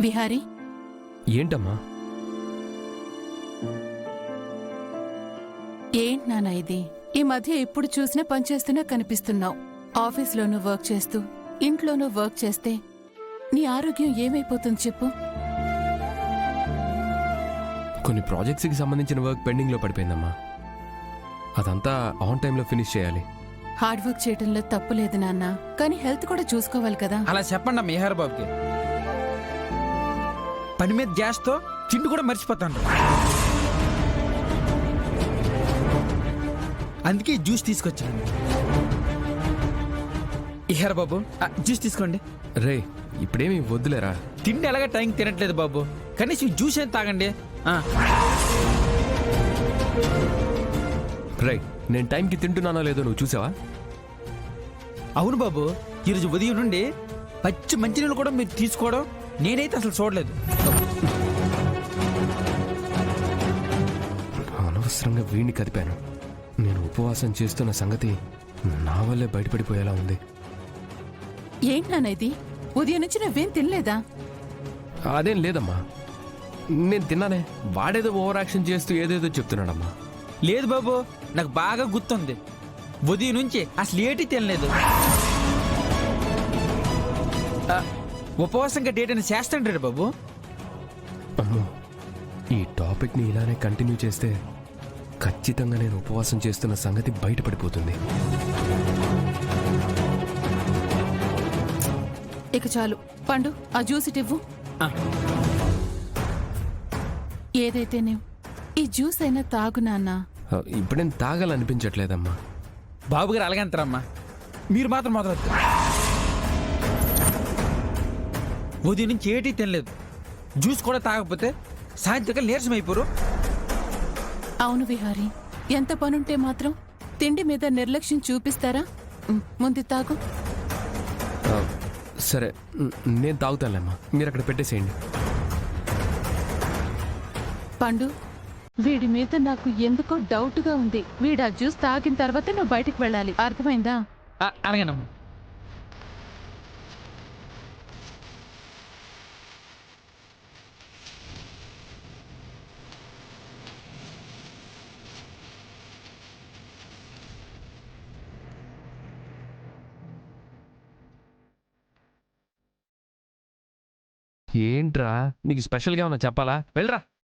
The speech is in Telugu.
విహారీ, ఏంటమ్మా? ఏంటి నాన్న ఇది? ఈ మధ్య ఎప్పుడు చూసినా పనిచేస్తూనే కనిపిస్తున్నావు. ఆఫీస్లోనూ వర్క్ చేస్తూ ఇంట్లోనూ వర్క్ చేస్తే నీ ఆరోగ్యం ఏమైపోతుంది చెప్పు? కొన్ని ప్రాజెక్ట్స్కి సంబంధించిన వర్క్ పెండింగ్లో పడిపోయిందమ్మా. అదంతా ఆన్ టైంలో ఫినిష్ చేయాలి. హార్డ్ వర్క్ చేయడంలో తప్పు లేదు నాన్న, కానీ హెల్త్ కూడా చూసుకోవాలి కదా. అలా చెప్పండి మేహర్ బాబుకి. పని మీద గ్యాస్తో తిండి కూడా మర్చిపోతాను. అందుకే జ్యూస్ తీసుకొచ్చాను. ఇహర్ బాబు, జ్యూస్ తీసుకోండి. రే, ఇప్పుడేమి వద్దులేరా. తిండి ఎలాగ టైంకి తినట్లేదు బాబు, కనీసం జ్యూస్ ఏం తాగండి. రైట్, నేను టైంకి తింటున్నానో లేదో నువ్వు చూసావా? అవును బాబు, ఈరోజు ఉదయం నుండి పచ్చి మంచినీళ్ళు కూడా మీరు తీసుకోవడం నేనైతే అసలు చూడలేదు. అనవసరంగా వీడిని కదిపాను. నేను ఉపవాసం చేస్తున్న సంగతి నా వల్లే బయటపడిపోయేలా ఉంది. ఏంటి నాన్న ఇది? ఉదయం నుంచి నువ్వేం తినలేదా? అదేం లేదమ్మా, నేను తిన్నానే. వాడేదో ఓవర్ యాక్షన్ చేస్తూ ఏదేదో చెప్తున్నాడమ్మా. లేదు బాబు, నాకు బాగా గుర్తుంది. ఉదయం నుంచి అసలు ఏటి తినలేదు. ఉపవాసంగా డేట్ అని చేస్తాంటాడు బాబు. అమ్మో, ఈ టాపిక్ని ఇలానే కంటిన్యూ చేస్తే ఖచ్చితంగా నేను ఉపవాసం చేస్తున్న సంగతి బయటపడిపోతుంది. ఇక చాలు పండు, ఆ జ్యూస్ ఇవ్వు. ఏదైతే నీవు ఈ జ్యూస్ అయినా తాగు నాన్న. ఇప్పుడేం తాగాలనిపించట్లేదమ్మా. బాబు గారు అలాగంటారమ్మా, మీరు మాత్రం మొదలవుతారు. ఉదయం నుంచి ఏటీ తినలేదు, జ్యూస్ కూడా తాగకపోతే సాయంత్రం నీరసం అయిపోరు. అవును విహారీ, ఎంత పనుంటే మాత్రం తిండి మీద నిర్లక్ష్యం చూపిస్తారా? ముందు తాగు. సరే, నేను తాగుతానులేమ్మా, మీరు అక్కడ పెట్టేసేయండి. పండు, వీడి మీద నాకు ఎందుకో డౌట్గా ఉంది. వీడు ఆ జ్యూస్ తాగిన తర్వాత నువ్వు బయటికి వెళ్ళాలి, అర్థమైందా? అలాగేనమ్మా. ఏంట్రా, నీకు స్పెషల్గా ఉన్నా చెప్పాలా? వెళ్ళరా.